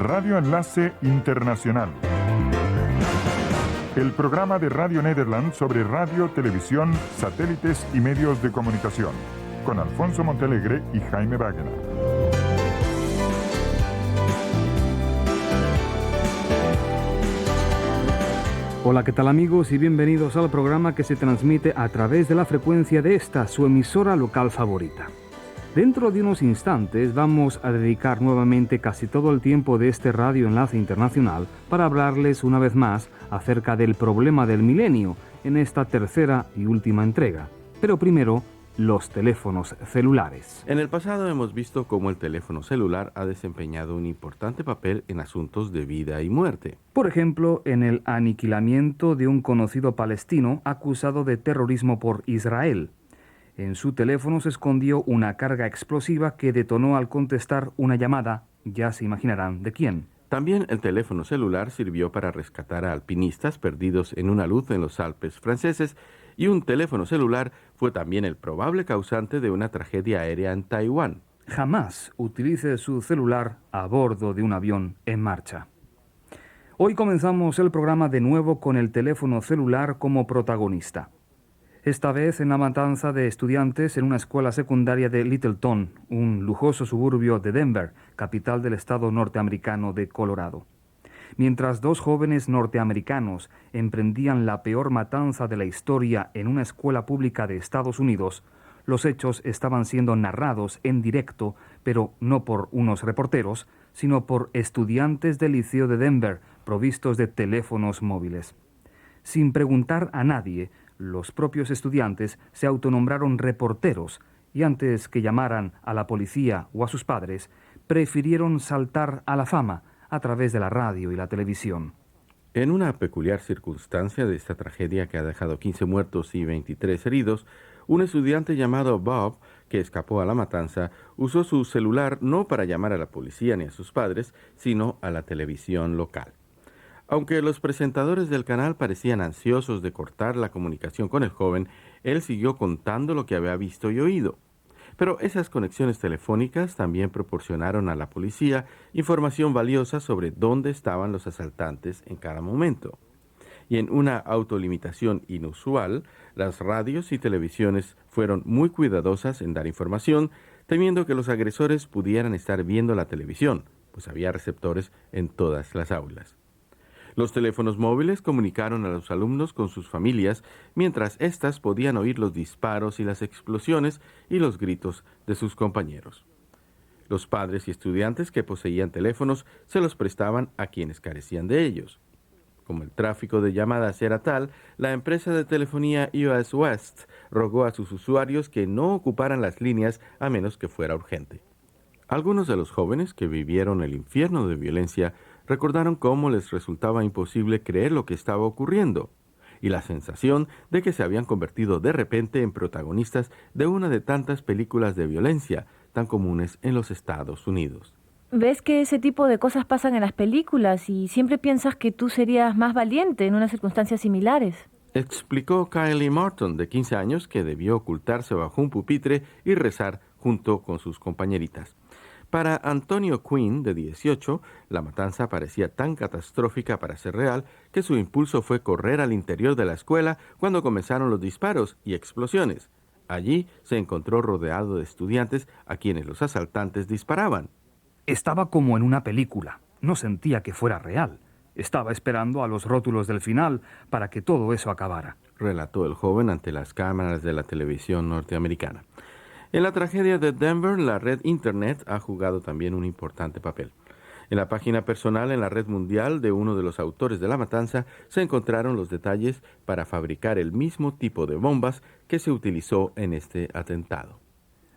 Radio Enlace Internacional. El programa de Radio Nederland sobre radio, televisión, satélites y medios de comunicación. Con Alfonso Montealegre y Jaime Wagner. Hola, ¿qué tal amigos? Y bienvenidos al programa que se transmite a través de la frecuencia de esta, su emisora local favorita. Dentro de unos instantes vamos a dedicar nuevamente casi todo el tiempo de este Radio Enlace Internacional para hablarles una vez más acerca del problema del milenio en esta tercera y última entrega. Pero primero, los teléfonos celulares. En el pasado hemos visto cómo el teléfono celular ha desempeñado un importante papel en asuntos de vida y muerte. Por ejemplo, en el aniquilamiento de un conocido palestino acusado de terrorismo por Israel. En su teléfono se escondió una carga explosiva que detonó al contestar una llamada, ya se imaginarán de quién. También el teléfono celular sirvió para rescatar a alpinistas perdidos en una luz en los Alpes franceses, y un teléfono celular fue también el probable causante de una tragedia aérea en Taiwán. Jamás utilice su celular a bordo de un avión en marcha. Hoy comenzamos el programa de nuevo con el teléfono celular como protagonista. Esta vez en la matanza de estudiantes en una escuela secundaria de Littleton, un lujoso suburbio de Denver, capital del estado norteamericano de Colorado. Mientras dos jóvenes norteamericanos emprendían la peor matanza de la historia en una escuela pública de Estados Unidos, los hechos estaban siendo narrados en directo, pero no por unos reporteros, sino por estudiantes del Liceo de Denver, provistos de teléfonos móviles. Sin preguntar a nadie, los propios estudiantes se autonombraron reporteros y antes que llamaran a la policía o a sus padres, prefirieron saltar a la fama a través de la radio y la televisión. En una peculiar circunstancia de esta tragedia que ha dejado 15 muertos y 23 heridos, un estudiante llamado Bob, que escapó a la matanza, usó su celular no para llamar a la policía ni a sus padres, sino a la televisión local. Aunque los presentadores del canal parecían ansiosos de cortar la comunicación con el joven, él siguió contando lo que había visto y oído. Pero esas conexiones telefónicas también proporcionaron a la policía información valiosa sobre dónde estaban los asaltantes en cada momento. Y en una autolimitación inusual, las radios y televisiones fueron muy cuidadosas en dar información, temiendo que los agresores pudieran estar viendo la televisión, pues había receptores en todas las aulas. Los teléfonos móviles comunicaron a los alumnos con sus familias, mientras éstas podían oír los disparos y las explosiones y los gritos de sus compañeros. Los padres y estudiantes que poseían teléfonos se los prestaban a quienes carecían de ellos. Como el tráfico de llamadas era tal, la empresa de telefonía US West rogó a sus usuarios que no ocuparan las líneas a menos que fuera urgente. Algunos de los jóvenes que vivieron el infierno de violencia recordaron cómo les resultaba imposible creer lo que estaba ocurriendo y la sensación de que se habían convertido de repente en protagonistas de una de tantas películas de violencia tan comunes en los Estados Unidos. Ves que ese tipo de cosas pasan en las películas y siempre piensas que tú serías más valiente en unas circunstancias similares. Explicó Kylie Morton, de 15 años, que debió ocultarse bajo un pupitre y rezar junto con sus compañeritas. Para Antonio Quinn, de 18, la matanza parecía tan catastrófica para ser real que su impulso fue correr al interior de la escuela cuando comenzaron los disparos y explosiones. Allí se encontró rodeado de estudiantes a quienes los asaltantes disparaban. Estaba como en una película. No sentía que fuera real. Estaba esperando a los rótulos del final para que todo eso acabara, relató el joven ante las cámaras de la televisión norteamericana. En la tragedia de Denver, la red Internet ha jugado también un importante papel. En la página personal en la red mundial de uno de los autores de la matanza se encontraron los detalles para fabricar el mismo tipo de bombas que se utilizó en este atentado.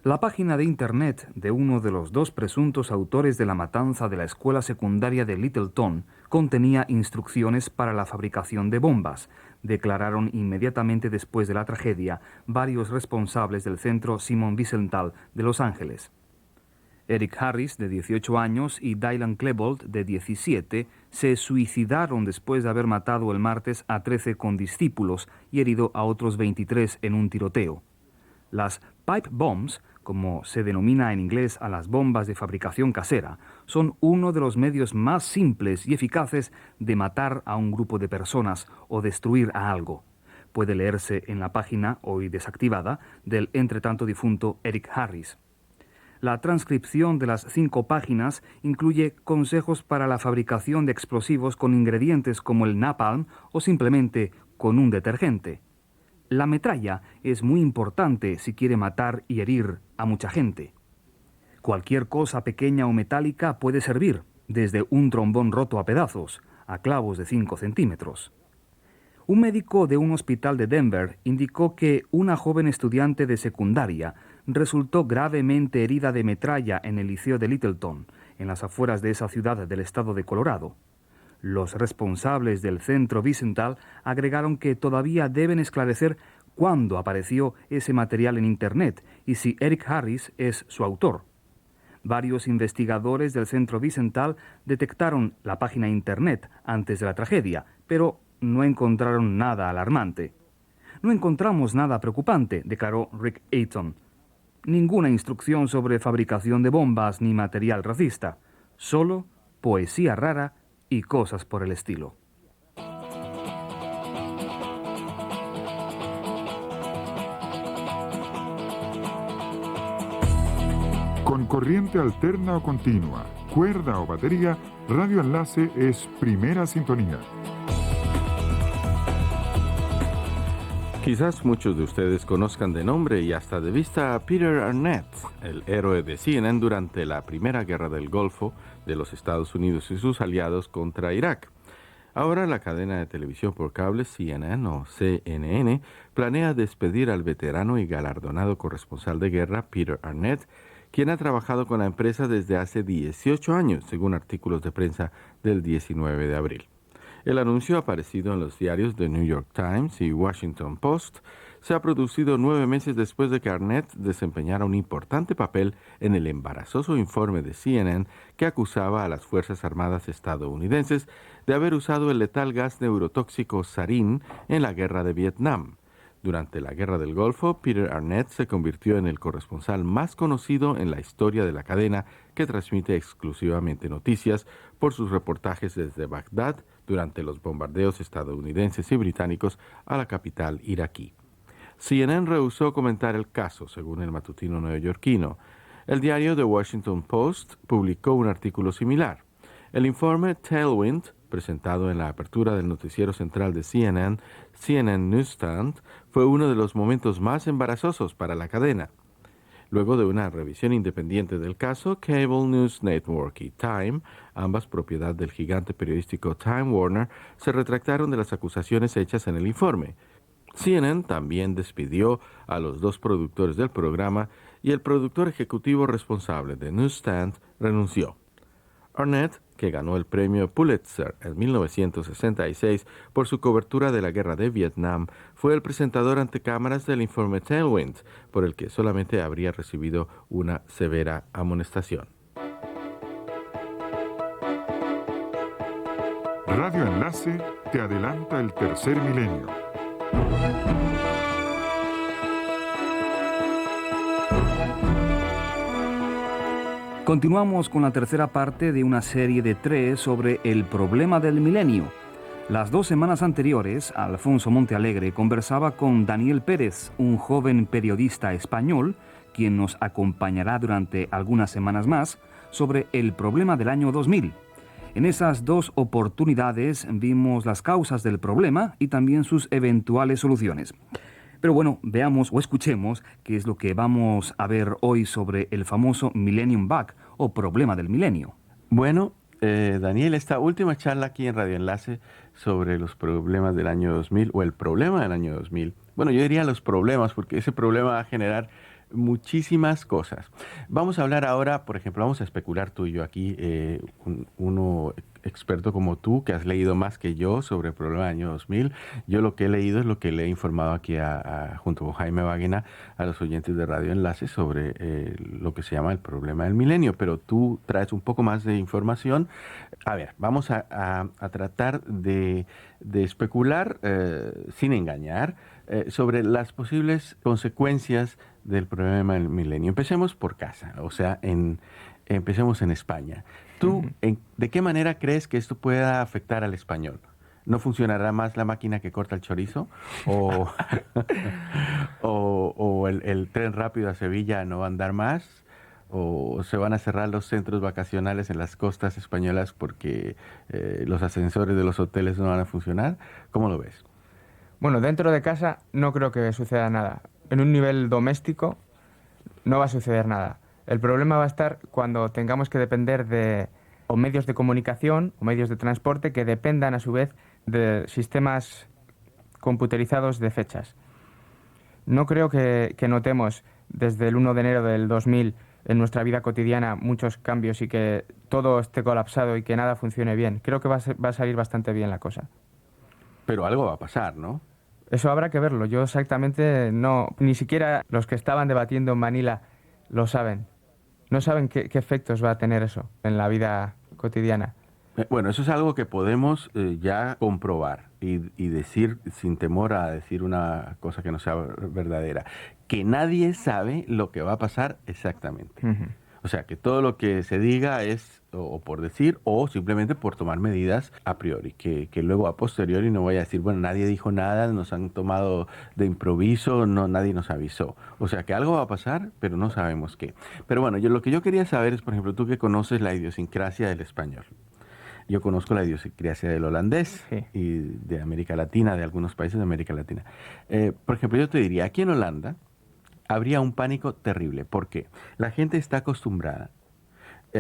La página de Internet de uno de los dos presuntos autores de la matanza de la escuela secundaria de Littleton contenía instrucciones para la fabricación de bombas, declararon inmediatamente después de la tragedia varios responsables del centro Simon Wiesenthal de Los Ángeles. Eric Harris, de 18 años, y Dylan Klebold, de 17, se suicidaron después de haber matado el martes a 13 condiscípulos y herido a otros 23 en un tiroteo. Las pipe bombs, como se denomina en inglés a las bombas de fabricación casera, son uno de los medios más simples y eficaces de matar a un grupo de personas o destruir a algo. Puede leerse en la página, hoy desactivada, del entretanto difunto Eric Harris. La transcripción de las 5 páginas incluye consejos para la fabricación de explosivos con ingredientes como el napalm o simplemente con un detergente. La metralla es muy importante si quiere matar y herir a mucha gente. Cualquier cosa pequeña o metálica puede servir, desde un trombón roto a pedazos, a clavos de 5 centímetros. Un médico de un hospital de Denver indicó que una joven estudiante de secundaria resultó gravemente herida de metralla en el liceo de Littleton, en las afueras de esa ciudad del estado de Colorado. Los responsables del centro Wiesenthal agregaron que todavía deben esclarecer cuándo apareció ese material en Internet y si Eric Harris es su autor. Varios investigadores del centro Wiesenthal detectaron la página Internet antes de la tragedia, pero no encontraron nada alarmante. No encontramos nada preocupante, declaró Rick Ayton. Ninguna instrucción sobre fabricación de bombas ni material racista, solo poesía rara y cosas por el estilo. Con corriente alterna o continua, cuerda o batería, Radio Enlace es primera sintonía. Quizás muchos de ustedes conozcan de nombre y hasta de vista a Peter Arnett, el héroe de CNN durante la Primera Guerra del Golfo de los Estados Unidos y sus aliados contra Irak. Ahora la cadena de televisión por cable CNN o CNN planea despedir al veterano y galardonado corresponsal de guerra Peter Arnett, quien ha trabajado con la empresa desde hace 18 años, según artículos de prensa del 19 de abril. El anuncio ha aparecido en los diarios The New York Times y Washington Post. Se ha producido 9 meses después de que Arnett desempeñara un importante papel en el embarazoso informe de CNN que acusaba a las Fuerzas Armadas estadounidenses de haber usado el letal gas neurotóxico sarín en la guerra de Vietnam. Durante la Guerra del Golfo, Peter Arnett se convirtió en el corresponsal más conocido en la historia de la cadena que transmite exclusivamente noticias por sus reportajes desde Bagdad durante los bombardeos estadounidenses y británicos a la capital iraquí. CNN rehusó comentar el caso, según el matutino neoyorquino. El diario The Washington Post publicó un artículo similar. El informe Tailwind, presentado en la apertura del noticiero central de CNN, CNN Newsstand, fue uno de los momentos más embarazosos para la cadena. Luego de una revisión independiente del caso, Cable News Network y Time, ambas propiedad del gigante periodístico Time Warner, se retractaron de las acusaciones hechas en el informe. CNN también despidió a los 2 productores del programa y el productor ejecutivo responsable de Newsstand renunció. Arnett, que ganó el premio Pulitzer en 1966 por su cobertura de la guerra de Vietnam, fue el presentador ante cámaras del informe Tailwind, por el que solamente habría recibido una severa amonestación. Radio Enlace te adelanta el tercer milenio. Continuamos con la tercera parte de una serie de 3 sobre el problema del milenio. Las 2 semanas anteriores, Alfonso Montealegre conversaba con Daniel Pérez, un joven periodista español, quien nos acompañará durante algunas semanas más, sobre el problema del año 2000. En esas 2 oportunidades vimos las causas del problema y también sus eventuales soluciones. Pero bueno, veamos o escuchemos qué es lo que vamos a ver hoy sobre el famoso Millennium Bug o problema del milenio. Bueno, Daniel, esta última charla aquí en Radio Enlace sobre los problemas del año 2000 o el problema del año 2000. Bueno, yo diría los problemas porque ese problema va a generar muchísimas cosas. Vamos a hablar ahora, por ejemplo, vamos a especular tú y yo aquí, uno experto como tú, que has leído más que yo sobre el problema del año 2000. Yo lo que he leído es lo que le he informado aquí junto con Jaime Baguena a los oyentes de Radio Enlace sobre lo que se llama el problema del milenio, pero tú traes un poco más de información. A ver, vamos a tratar de especular sin engañar sobre las posibles consecuencias del problema del milenio. Empecemos por casa, o sea, empecemos en España. ¿Tú de qué manera crees que esto pueda afectar al español? ¿No funcionará más la máquina que corta el chorizo? ¿O, o el tren rápido a Sevilla no va a andar más? ¿O se van a cerrar los centros vacacionales en las costas españolas porque los ascensores de los hoteles no van a funcionar? ¿Cómo lo ves? Bueno, dentro de casa no creo que suceda nada. En un nivel doméstico no va a suceder nada. El problema va a estar cuando tengamos que depender de o medios de comunicación o medios de transporte que dependan a su vez de sistemas computerizados de fechas. No creo que notemos desde el 1 de enero del 2000 en nuestra vida cotidiana muchos cambios y que todo esté colapsado y que nada funcione bien. Creo que va a salir bastante bien la cosa. Pero algo va a pasar, ¿no? Eso habrá que verlo. Yo exactamente no, ni siquiera los que estaban debatiendo en Manila lo saben. No saben qué efectos va a tener eso en la vida cotidiana. Bueno, eso es algo que podemos ya comprobar y decir sin temor a decir una cosa que no sea verdadera. Que nadie sabe lo que va a pasar exactamente. O sea, que todo lo que se diga es o por decir o simplemente por tomar medidas a priori, que luego a posteriori no vaya a decir, bueno, nadie dijo nada, nos han tomado de improviso, no, nadie nos avisó. O sea, que algo va a pasar, pero no sabemos qué. Pero bueno, lo que yo quería saber es, por ejemplo, tú que conoces la idiosincrasia del español. Yo conozco la idiosincrasia del holandés y de América Latina, de algunos países de América Latina. Por ejemplo, yo te diría, aquí en Holanda habría un pánico terrible. ¿Por qué? La gente está acostumbrada.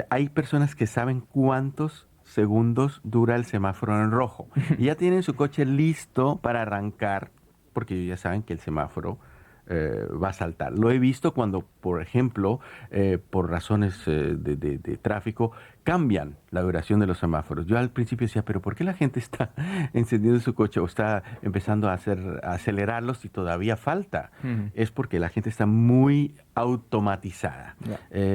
Hay personas que saben cuántos segundos dura el semáforo en rojo. Y ya tienen su coche listo para arrancar, porque ellos ya saben que el semáforo va a saltar. Lo he visto cuando, por ejemplo, por razones de tráfico, cambian la duración de los semáforos. Yo al principio decía, pero ¿por qué la gente está encendiendo su coche o está empezando a acelerarlos y todavía falta? Es porque la gente está muy automatizada.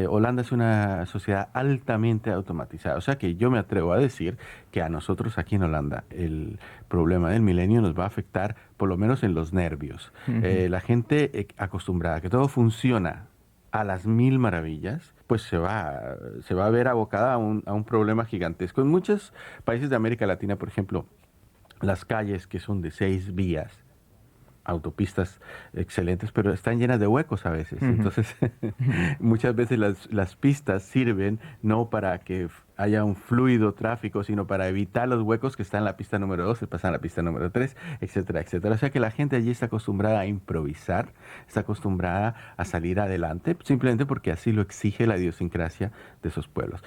Holanda es una sociedad altamente automatizada. O sea que yo me atrevo a decir que a nosotros aquí en Holanda el problema del milenio nos va a afectar por lo menos en los nervios. La gente acostumbrada a que todo funciona a las mil maravillas, pues se va a ver abocada a un problema gigantesco. En muchos países de América Latina, por ejemplo, las calles que son de 6 vías, autopistas excelentes, pero están llenas de huecos a veces. Entonces, muchas veces las pistas sirven no para que haya un fluido tráfico, sino para evitar los huecos que están en la pista número 2, se pasan a la pista número 3, etcétera, etcétera. O sea que la gente allí está acostumbrada a improvisar, está acostumbrada a salir adelante, simplemente porque así lo exige la idiosincrasia de esos pueblos.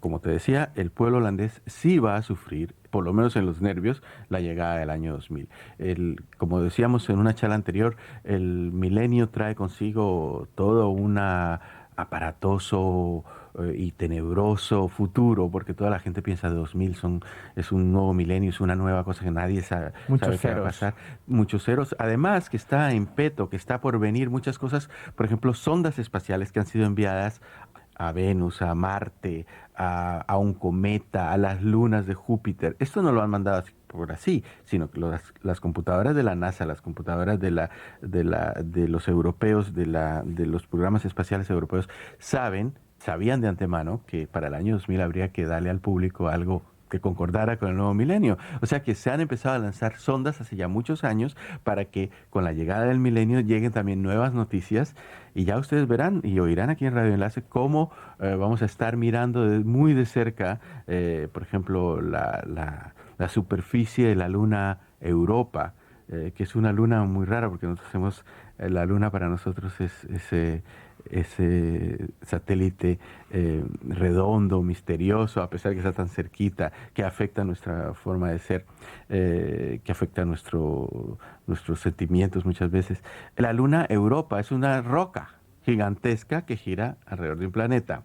Como te decía, el pueblo holandés sí va a sufrir, por lo menos en los nervios, la llegada del año 2000. Como decíamos en una charla anterior, el milenio trae consigo todo un aparatoso y tenebroso futuro, porque toda la gente piensa de 2000 es un nuevo milenio, es una nueva cosa que nadie sabe qué va a pasar. Muchos ceros. Además que está en peto, que está por venir muchas cosas, por ejemplo, sondas espaciales que han sido enviadas a Venus, a Marte, a un cometa, a las lunas de Júpiter. Esto no lo han mandado así, sino que las computadoras de la NASA, las computadoras de los europeos, de los programas espaciales europeos, sabían de antemano que para el año 2000 habría que darle al público algo que concordara con el nuevo milenio. O sea que se han empezado a lanzar sondas hace ya muchos años para que con la llegada del milenio lleguen también nuevas noticias y ya ustedes verán y oirán aquí en Radio Enlace cómo vamos a estar mirando muy de cerca, por ejemplo, la superficie de la luna Europa, que es una luna muy rara porque nosotros hacemos, la luna para nosotros es ese satélite redondo, misterioso, a pesar que está tan cerquita, que afecta nuestra forma de ser, que afecta nuestros sentimientos muchas veces. La luna Europa es una roca gigantesca que gira alrededor de un planeta.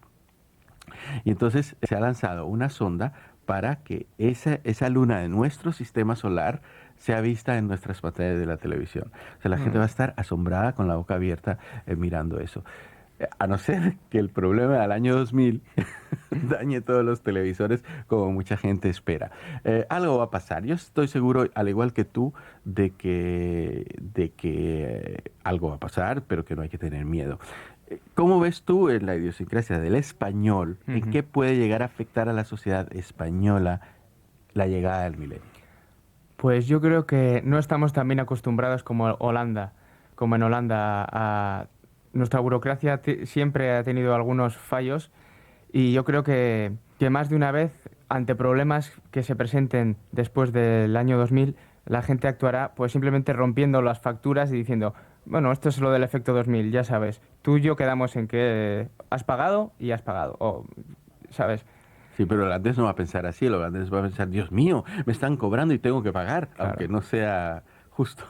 Y entonces se ha lanzado una sonda para que esa luna de nuestro sistema solar sea vista en nuestras pantallas de la televisión. O sea, la gente va a estar asombrada con la boca abierta mirando eso. A no ser que el problema del año 2000 dañe todos los televisores como mucha gente espera. Algo va a pasar. Yo estoy seguro, al igual que tú, de que algo va a pasar, pero que no hay que tener miedo. ¿Cómo ves tú en la idiosincrasia del español? ¿En qué puede llegar a afectar a la sociedad española la llegada del milenio? Pues yo creo que no estamos tan bien acostumbrados como en Holanda. Nuestra burocracia siempre ha tenido algunos fallos y yo creo que más de una vez, ante problemas que se presenten después del año 2000, la gente actuará pues simplemente rompiendo las facturas y diciendo, bueno, esto es lo del efecto 2000, ya sabes, tú y yo quedamos en que has pagado y has pagado, o, ¿sabes? Sí, pero el holandés no va a pensar así, el holandés va a pensar, Dios mío, me están cobrando y tengo que pagar, Claro. aunque no sea justo.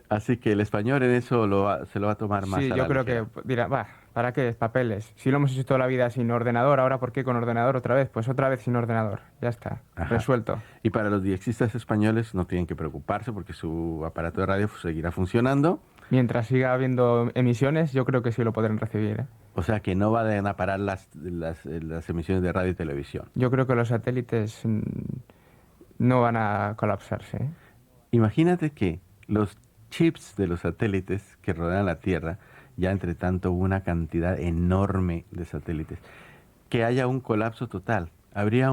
Así que el español en eso se lo va a tomar más Sí, a yo la creo ligera. que dirá, va, ¿para qué? Papeles. Si lo hemos hecho toda la vida sin ordenador, ahora ¿por qué con ordenador otra vez? Pues otra vez sin ordenador. Ya está, Ajá. resuelto. Y para los diexistas españoles no tienen que preocuparse porque su aparato de radio seguirá funcionando. Mientras siga habiendo emisiones, yo creo que sí lo podrán recibir, ¿eh? O sea que no van a parar las emisiones de radio y televisión. Yo creo que los satélites no van a colapsarse, ¿eh? Imagínate que los chips de los satélites que rodean la Tierra, ya entre tanto hubo una cantidad enorme de satélites, que haya un colapso total. Habría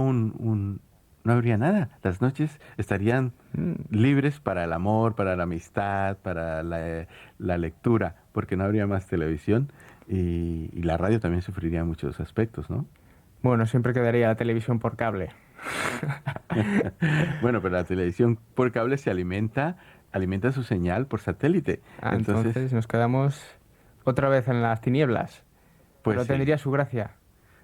no habría nada. Las noches estarían libres para el amor, para la amistad, para la lectura, porque no habría más televisión y la radio también sufriría muchos aspectos, ¿no? Bueno, siempre quedaría la televisión por cable. Bueno, pero la televisión por cable se alimenta su señal por satélite. Entonces nos quedamos otra vez en las tinieblas. Pues Pero sí. tendría su gracia.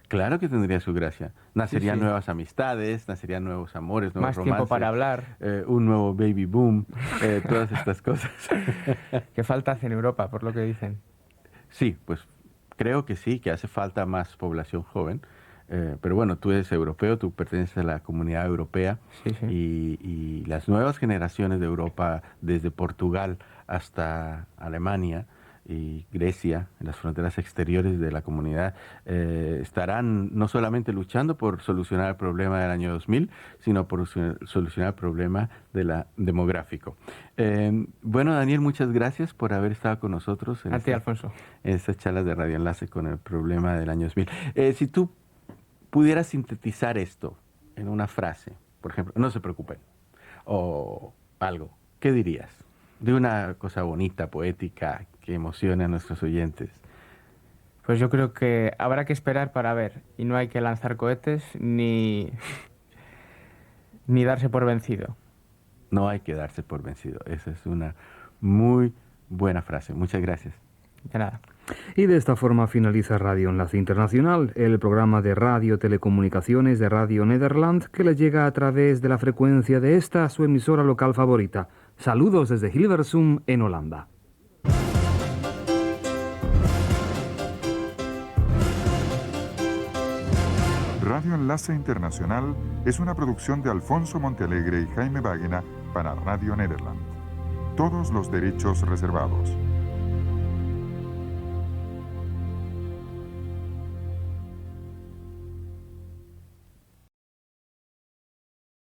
Claro que tendría su gracia. Nacerían Sí, sí. nuevas amistades, nacerían nuevos amores, nuevos Más romances. tiempo para hablar. Un nuevo baby boom, todas estas cosas. Que falta hace en Europa, por lo que dicen. Sí, pues creo que sí, que hace falta más población joven. Pero bueno, tú eres europeo, tú perteneces a la comunidad europea. Sí, sí. Y las nuevas generaciones de Europa, desde Portugal hasta Alemania y Grecia, en las fronteras exteriores de la comunidad, estarán no solamente luchando por solucionar el problema del año 2000, sino por solucionar el problema demográfico. Bueno, Daniel, muchas gracias por haber estado con nosotros A ti, Alfonso. en estas charlas de Radio Enlace con el problema del año 2000. Si tú pudieras sintetizar esto en una frase, por ejemplo, no se preocupen, o algo, ¿qué dirías? De una cosa bonita, poética, que emocione a nuestros oyentes. Pues yo creo que habrá que esperar para ver. Y no hay que lanzar cohetes ni darse por vencido. No hay que darse por vencido. Esa es una muy buena frase. Muchas gracias. De nada. Y de esta forma finaliza Radio Enlace Internacional, el programa de radio telecomunicaciones de Radio Nederland que le llega a través de la frecuencia de esta, su emisora local favorita. Saludos desde Hilversum, en Holanda. Radio Enlace Internacional es una producción de Alfonso Montealegre y Jaime Báguena para Radio Nederland. Todos los derechos reservados.